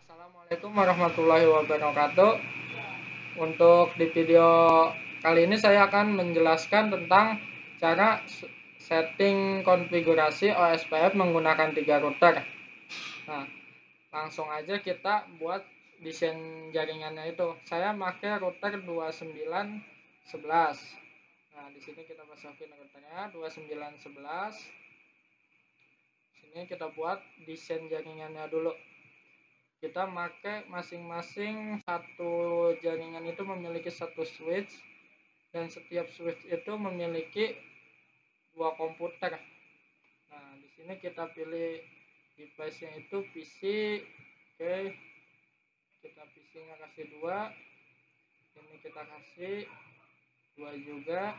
Assalamualaikum warahmatullahi wabarakatuh. Untuk di video kali ini saya akan menjelaskan tentang cara setting konfigurasi OSPF menggunakan 3 router. Nah, langsung aja kita buat desain jaringannya itu. Saya pakai router 2911. Nah, di sini kita masukin routernya 2911. Sini kita buat desain jaringannya dulu. Kita pakai masing-masing satu jaringan itu memiliki satu switch, dan setiap switch itu memiliki 2 komputer. Nah, di sini kita pilih device-nya itu PC. Oke, kita PC-nya kasih 2. Ini kita kasih 2 juga.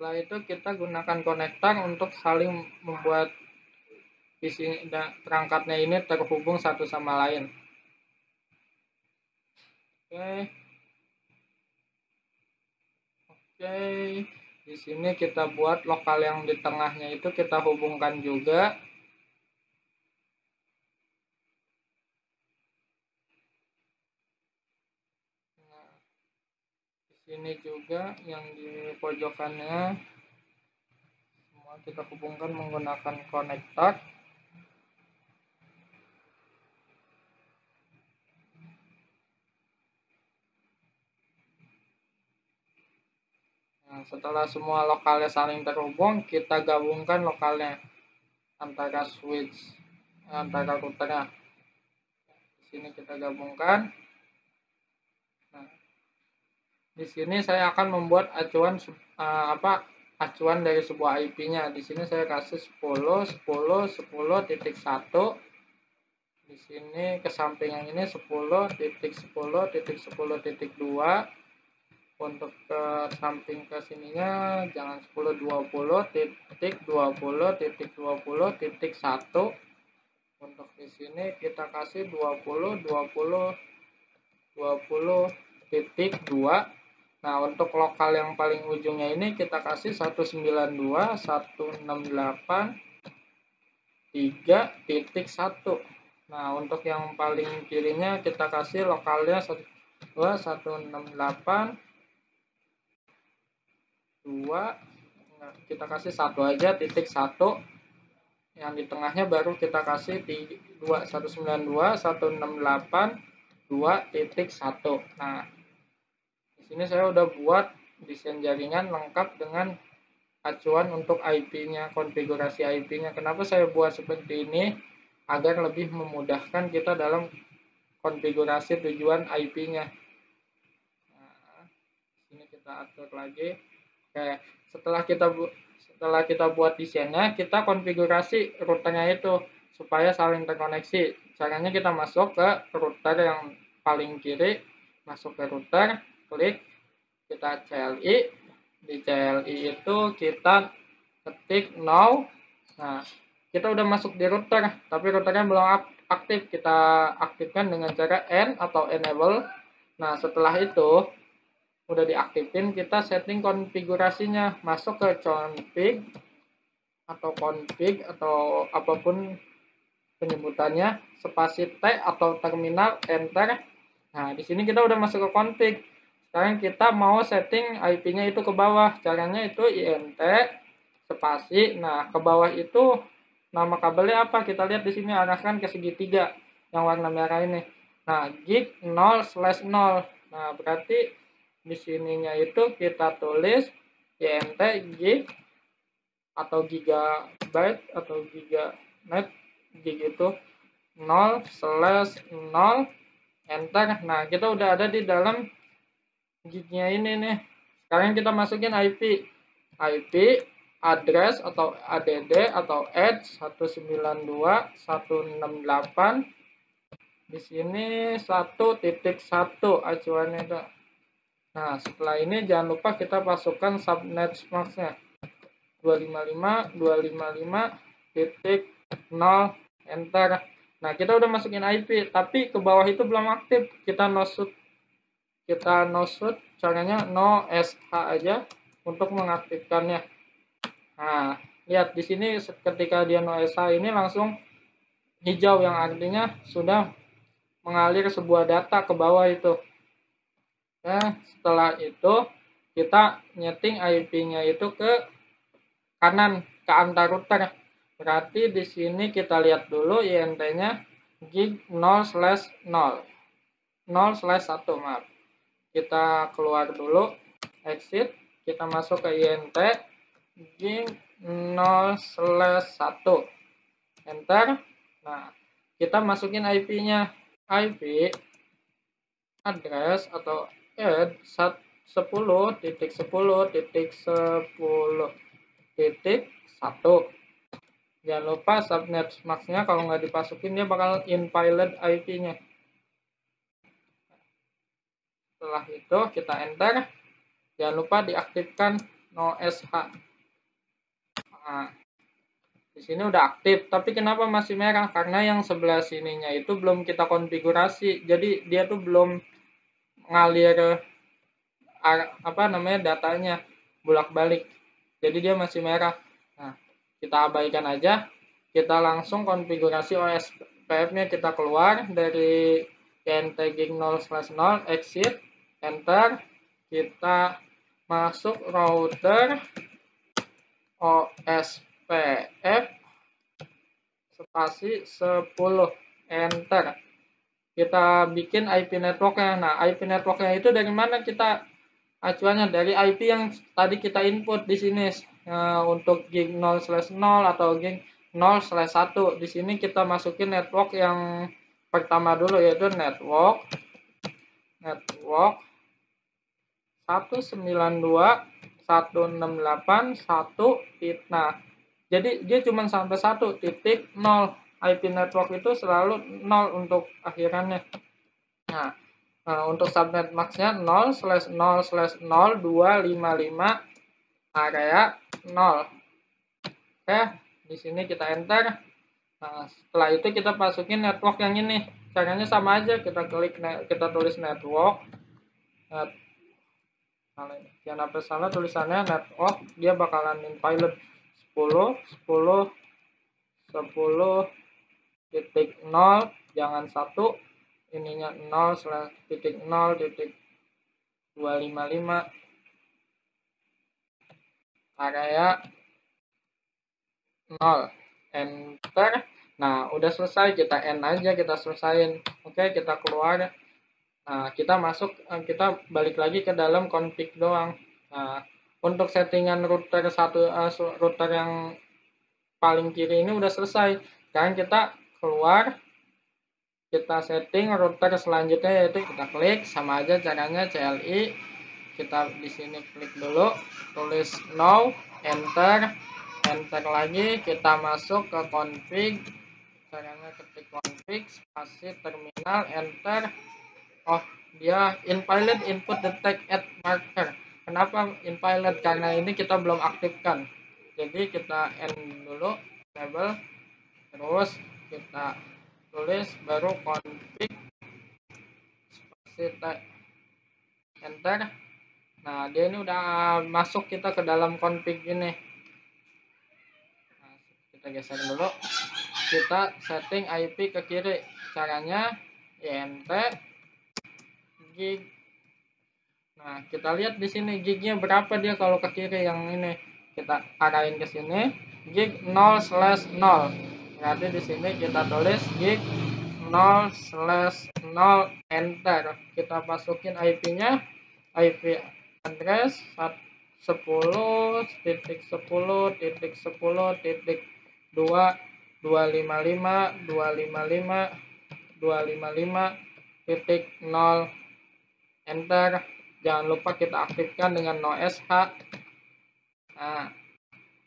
Setelah itu kita gunakan konektor untuk saling membuat PC perangkatnya ini terhubung satu sama lain. Oke, di sini kita buat lokal yang di tengahnya itu kita hubungkan juga. Nah, di sini juga yang di pojokannya semua kita hubungkan menggunakan konektor. Nah, setelah semua lokalnya saling terhubung, kita gabungkan lokalnya antara switch, antara routernya. Di sini kita gabungkan. Nah, di sini saya akan membuat acuan acuan dari sebuah IP-nya. Di sini saya kasih 10.10.10.1. Di sini ke samping yang ini 10.10.10.2. Untuk ke samping ke sininya jangan 10.20.20.20.1. Untuk di sini kita kasih 20.20.20.2. Nah, untuk lokal yang paling ujungnya ini kita kasih 192.168.3.1. Nah, untuk yang paling kirinya kita kasih lokalnya 192.168.2. Nah, kita kasih 1 aja, titik 1. Yang di tengahnya baru kita kasih 192.168.2.1. Nah, di sini saya udah buat desain jaringan lengkap dengan acuan untuk IP-nya, konfigurasi IP-nya. Kenapa saya buat seperti ini? Agar lebih memudahkan kita dalam konfigurasi tujuan IP-nya. Nah, sini kita atur lagi. Oke, setelah kita buat desainnya, kita konfigurasi routernya itu supaya saling terkoneksi. Caranya kita masuk ke router yang paling kiri, masuk ke router, klik, kita CLI. Di CLI itu kita ketik now. Nah, kita udah masuk di router, tapi routernya belum aktif. Kita aktifkan dengan cara N atau enable. Nah, setelah itu udah diaktifin, kita setting konfigurasinya, masuk ke config atau apapun penyebutannya, spasi T atau terminal, enter. Nah, di sini kita udah masuk ke config. Sekarang kita mau setting IP-nya itu ke bawah. Caranya itu int spasi. Nah, ke bawah itu nama kabelnya apa? Kita lihat di sini, arahkan ke segitiga yang warna merah ini. Nah, gig 0/0. Nah, berarti di sininya itu kita tulis int gig atau gigabyte atau gigabyte, gig itu 0/0, enter. Nah, kita udah ada di dalam gignya ini nih. Sekarang kita masukin IP address atau add atau add 192.168. Di sini 1.1 acuannya itu. Nah, setelah ini jangan lupa kita masukkan subnet masknya 255.255.0, enter. Nah, kita udah masukin IP, tapi ke bawah itu belum aktif. Kita no shoot, caranya no sh aja untuk mengaktifkannya. Nah, lihat di sini ketika dia no SH ini langsung hijau yang artinya sudah mengalir sebuah data ke bawah itu. Nah, setelah itu kita nyeting IP-nya itu ke kanan, ke antar router. Berarti di sini kita lihat dulu INT-nya gig 0/0. 0/1, maaf. Kita keluar dulu, exit, kita masuk ke INT gig 0/1. Enter. Nah, kita masukin IP-nya. IP address atau add 10.10.10.1. Jangan lupa subnet max-nya kalau nggak dipasukin dia bakal invalid IP-nya. Setelah itu kita enter. Jangan lupa diaktifkan no SH. Nah, di sini udah aktif, tapi kenapa masih merah? Karena yang sebelah sininya itu belum kita konfigurasi. Jadi dia tuh belum ngalir datanya bolak-balik. Jadi dia masih merah. Nah, kita abaikan aja. Kita langsung konfigurasi OSPF-nya, kita keluar dari gig 0/0, exit, enter. Kita masuk router OSPF spasi 10, enter. Kita bikin IP networknya. Nah, IP networknya itu dari mana kita acuannya? Dari IP yang tadi kita input di sini. Untuk gig 0/0 atau gig 0/1. Di sini kita masukin network yang pertama dulu, yaitu network 192.168.1. Nah, jadi dia cuma sampai 1.0. IP network itu selalu 0 untuk akhirannya. Nah, untuk subnet max-nya 0/0/0255 area 0. Oke, di sini kita enter. Nah, setelah itu kita masukin network yang ini. Caranya sama aja, kita tulis network. Jangan sampai salah tulisannya network, dia bakalan invalid 10.10.10.0, jangan 1, ininya 0/0.255 area 0. Enter. Nah, udah selesai, kita end aja, kita selesain. Oke, kita keluar. Nah, kita balik lagi ke dalam config doang. Nah, untuk settingan router router yang paling kiri ini udah selesai. Sekarang kita keluar, kita setting router selanjutnya, yaitu kita klik, sama aja caranya CLI. Kita di sini klik dulu, tulis no, enter lagi, kita masuk ke config. Caranya ketik config spasi terminal, enter. Oh, dia invalid input detect at marker. Kenapa invalid? Karena ini kita belum aktifkan. Jadi kita end dulu, label, terus kita tulis baru config spasi enter. Nah, dia ini udah masuk kita ke dalam config ini. Nah, kita geser dulu. Kita setting IP ke kiri. Caranya INT gig. Nah, kita lihat di sini gignya berapa dia kalau ke kiri yang ini. Kita arahin ke sini, gig 0/0. Berarti di sini kita tulis gig 0/0, enter. Kita masukin IP-nya, IP address 10.10.255.255.255.0, enter. Jangan lupa kita aktifkan dengan no SH. Nah,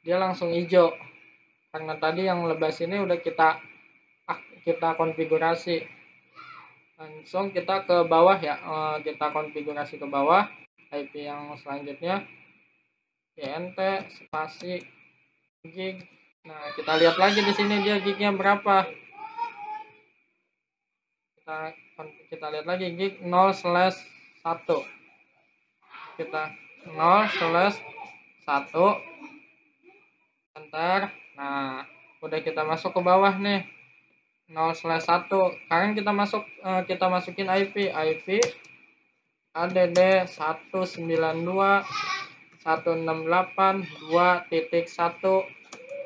dia langsung hijau karena tadi yang lebas ini udah kita konfigurasi. Langsung kita ke bawah ya, kita konfigurasi ke bawah IP yang selanjutnya INT spasi gig. Nah, kita lihat lagi di sini dia gignya berapa. Kita lihat lagi gig 0/1. Kita 0/1. enter. Nah, udah kita masuk ke bawah nih 0/1. Sekarang kita masukin IP add 192.168.2.1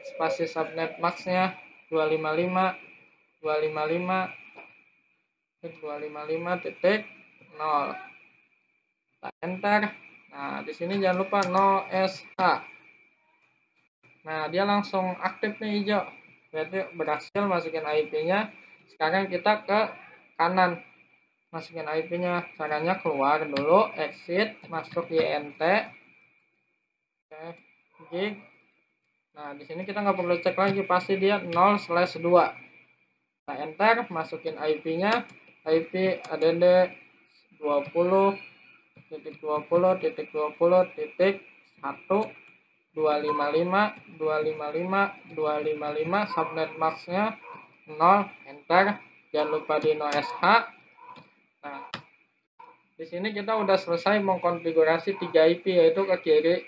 spasi subnet maxnya 255.255.0. Kita enter. Nah, di sini jangan lupa no SH. Nah, dia langsung aktif nih hijau. Berarti berhasil masukin IP-nya. Sekarang kita ke kanan. Masukin IP-nya. Caranya keluar dulu, exit, masuk YNT. Oke, gig. Nah, di sini kita nggak perlu cek lagi, pasti dia 0/2. Kita enter, masukin IP-nya. IP add 20.20.1.255.255 subnet maxnya 0, enter. Jangan lupa di no SH. Nah, di sini kita udah selesai mengkonfigurasi 3 IP, yaitu ke kiri,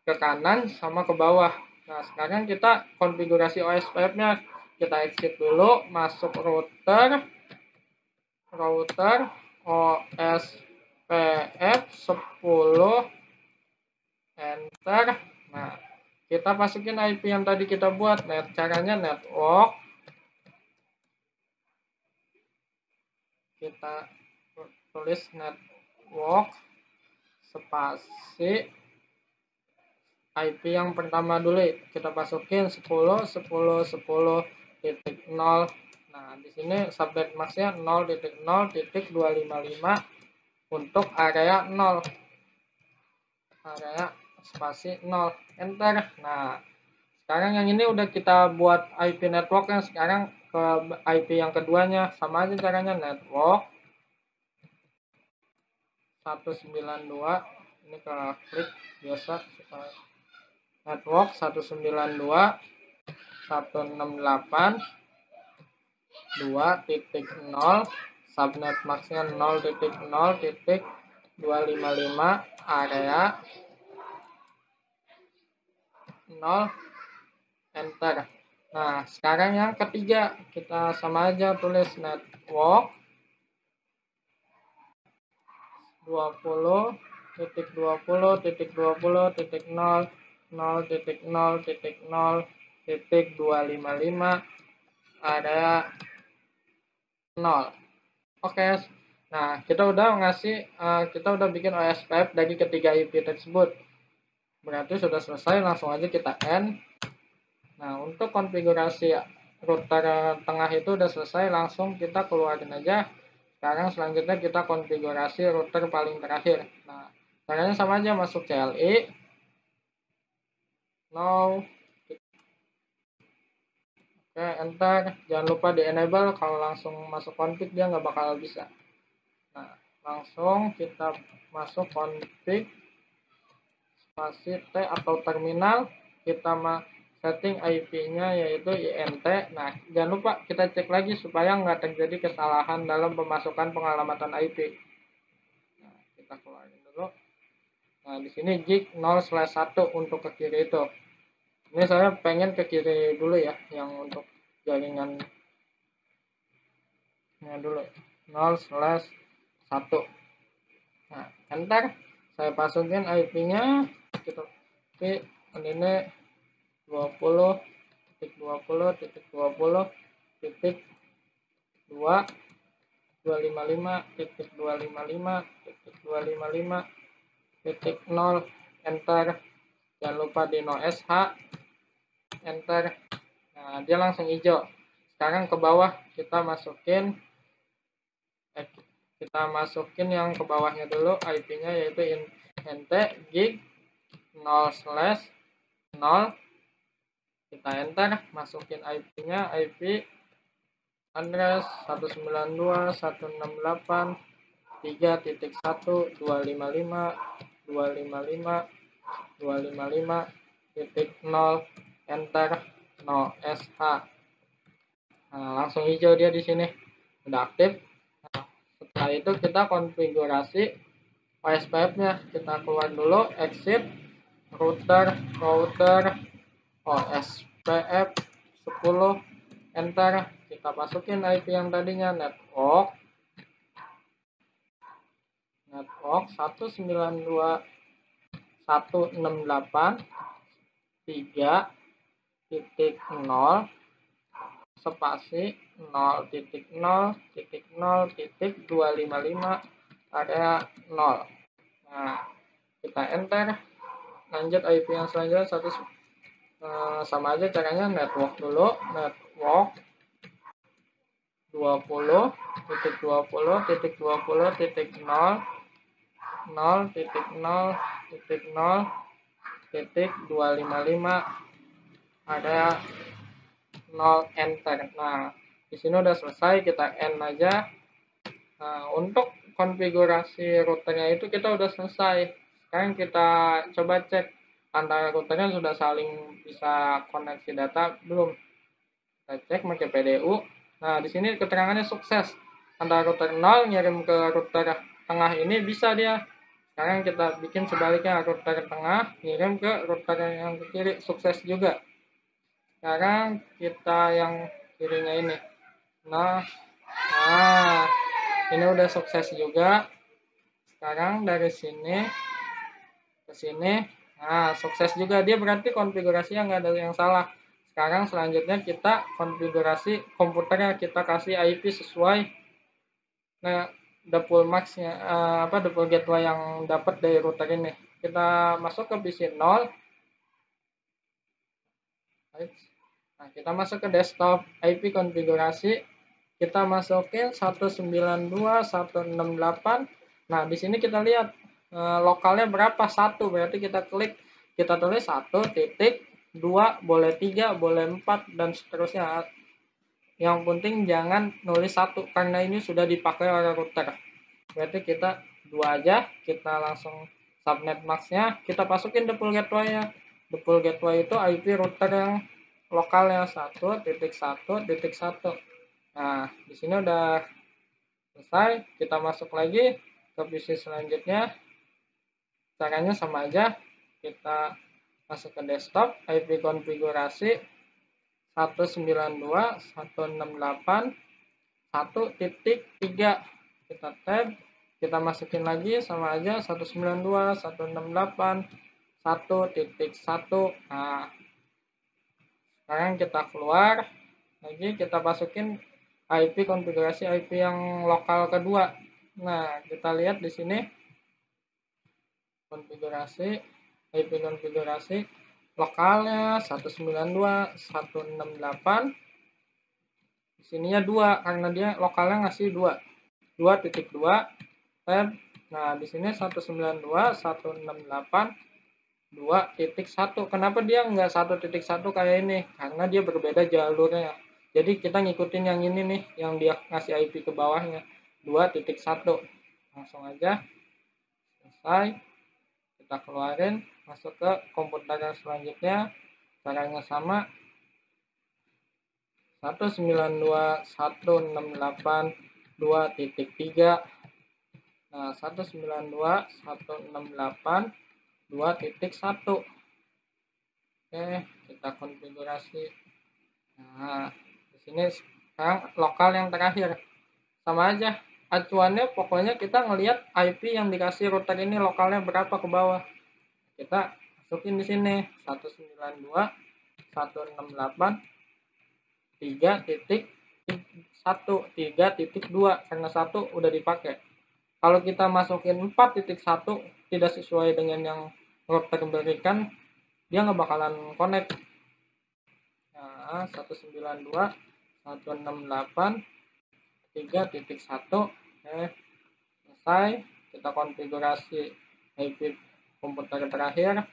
ke kanan, sama ke bawah. Nah, sekarang kita konfigurasi OSPF-nya. Kita exit dulu, masuk router OSPF 10, enter. Nah, kita masukin IP yang tadi kita buat. Caranya network. Kita tulis network spasi IP yang pertama dulu, kita masukin 10.10.10.0. Nah, di sini subnet maxnya 0.0.255 untuk area 0. Area spasi 0, enter. Nah, sekarang yang ini udah kita buat IP network, yang sekarang ke IP yang keduanya. Sama aja caranya, network 192. Ini ke klik biasa. Network 192.168.2.0, subnet maxnya 0.0.255, area 0, enter. Nah, sekarang yang ketiga, kita sama aja tulis network 20.20.20.0 0.0.0.255 area 0. Oke. Nah, kita udah bikin OSPF dari ketiga IP tersebut. Berarti sudah selesai, langsung aja kita end. Nah, untuk konfigurasi router tengah itu udah selesai, langsung kita keluarin aja. Sekarang selanjutnya kita konfigurasi router paling terakhir. Nah, caranya sama aja, masuk CLI. No. Oke, enter. Jangan lupa di enable, kalau langsung masuk config dia nggak bakal bisa. Nah, langsung kita masuk config spasi T atau terminal, kita setting IP-nya yaitu INT. Nah, jangan lupa kita cek lagi supaya nggak terjadi kesalahan dalam pemasukan pengalamatan IP. Nah, kita keluarin dulu. Nah, di sini gig 0/1 untuk ke kiri itu. Ini saya pengen ke kiri dulu ya, yang untuk jaringannya dulu 0/1. Nah, enter. Saya masukin IP-nya, kita ini 20.20.255.255.255.0, enter. Jangan lupa di no SH, enter. Nah, dia langsung hijau. Sekarang ke bawah kita masukin yang ke bawahnya dulu, IP-nya yaitu int gig 0/0. Kita enter, masukin IP-nya, IP address 192.168.3.1.255.255.255.0, enter, no SH. Nah, langsung hijau dia di sini, udah aktif. Nah, setelah itu kita konfigurasi OSPF-nya. Kita keluar dulu, exit router OSPF 10, enter. Kita masukin IP yang tadinya network 192.168.3.0 spasi 0.0.0.255 area 0. Nah, kita enter. Lanjut IP yang selanjutnya sama aja caranya, network dulu, network 20.20.0.0.0.0.255 ada 0, enter. Nah, di sini udah selesai, kita end aja. Nah, untuk konfigurasi routernya itu kita udah selesai. Sekarang kita coba cek antara routernya sudah saling bisa koneksi data belum. Kita cek pakai PDU. Nah, di sini keterangannya sukses. Antara router 0 ngirim ke router tengah ini bisa dia. Sekarang kita bikin sebaliknya, router tengah ngirim ke router yang ke kiri, sukses juga. Sekarang kita yang kirinya ini. Nah, ini udah sukses juga. Sekarang dari sini ke sini, nah sukses juga, dia berarti konfigurasinya nggak ada yang salah. Sekarang selanjutnya kita konfigurasi komputernya, kita kasih IP sesuai double max-nya, double gateway yang dapat dari router ini. Kita masuk ke PC 0. Nah, kita masuk ke desktop, IP konfigurasi. Kita masukin 192.168. Nah, di sini kita lihat lokalnya berapa, 1. Berarti kita klik, kita tulis 1.2, boleh 3, boleh 4, dan seterusnya. Yang penting jangan nulis 1, karena ini sudah dipakai oleh router. Berarti kita 2 aja, kita langsung subnet max-nya, kita masukin double gateway-nya. Double gateway itu IP router yang lokalnya 1.1.1. Nah, di sini udah selesai. Kita masuk lagi ke PC selanjutnya. Caranya sama aja. Kita masuk ke desktop, IP konfigurasi 192.168.1.3. Kita tab, kita masukin lagi sama aja 192.168.1.1. Nah, sekarang kita keluar lagi, kita masukin IP konfigurasi IP yang lokal kedua. Nah, kita lihat di sini konfigurasi IP konfigurasi lokalnya 192.168. Di sininya 2 karena dia lokalnya ngasih 2. 2.2 tab. Nah, di sini 192.168.2.1. Kenapa dia nggak 1.1 kayak ini? Karena dia berbeda jalurnya. Jadi kita ngikutin yang ini nih, yang dia ngasih IP ke bawahnya 2.1. Langsung aja selesai. Kita keluarin, masuk ke komputer yang selanjutnya. Caranya sama, 192.168.2.3. Nah, 192.168.2.1. Oke, kita konfigurasi. Nah, di sini sekarang lokal yang terakhir. Sama aja. Acuannya pokoknya kita ngelihat IP yang dikasih router ini lokalnya berapa ke bawah. Kita masukin di sini 192.168.3.1, karena 1 udah dipakai. Kalau kita masukin 4.1 tidak sesuai dengan yang router berikan, dia nggak bakalan connect. Nah, 192.168.3.1. Selesai. Kita konfigurasi IP komputer terakhir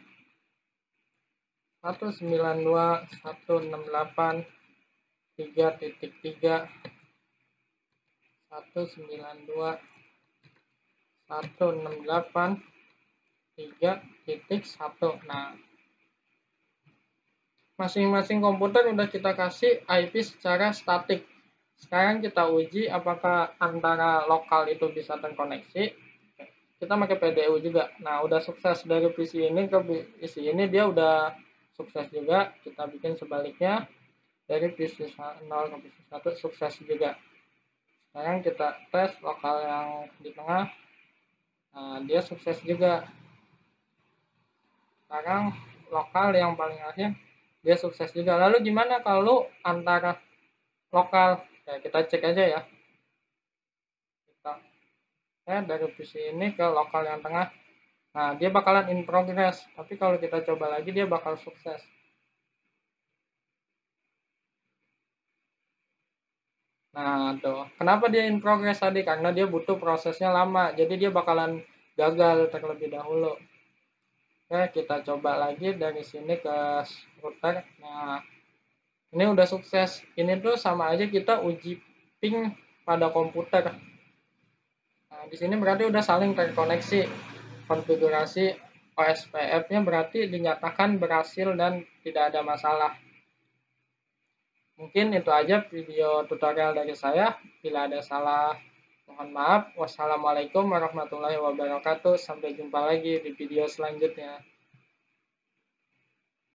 192.168.3.3. 192.168.3.1. Nah, masing-masing komputer udah kita kasih IP secara statik. Sekarang kita uji apakah antara lokal itu bisa terkoneksi. Kita pakai PDU juga. Nah, udah sukses dari PC ini ke PC ini, dia udah sukses juga. Kita bikin sebaliknya, dari bisnis 0 ke bisnis 1 sukses juga. Sekarang kita tes lokal yang di tengah, nah dia sukses juga. Sekarang lokal yang paling akhir dia sukses juga. Lalu gimana kalau antara lokal? Ya, kita cek aja ya. Dari PC ini ke lokal yang tengah, nah dia bakalan in progress, tapi kalau kita coba lagi dia bakal sukses. Nah tuh, kenapa dia in progress tadi? Karena dia butuh prosesnya lama, jadi dia bakalan gagal terlebih dahulu. Oke, kita coba lagi dari sini ke router. Nah, ini udah sukses. Ini tuh sama aja kita uji ping pada komputer. Nah, di sini berarti udah saling terkoneksi. Konfigurasi OSPF-nya berarti dinyatakan berhasil dan tidak ada masalah. Mungkin itu aja video tutorial dari saya. Bila ada salah, mohon maaf. Wassalamualaikum warahmatullahi wabarakatuh. Sampai jumpa lagi di video selanjutnya.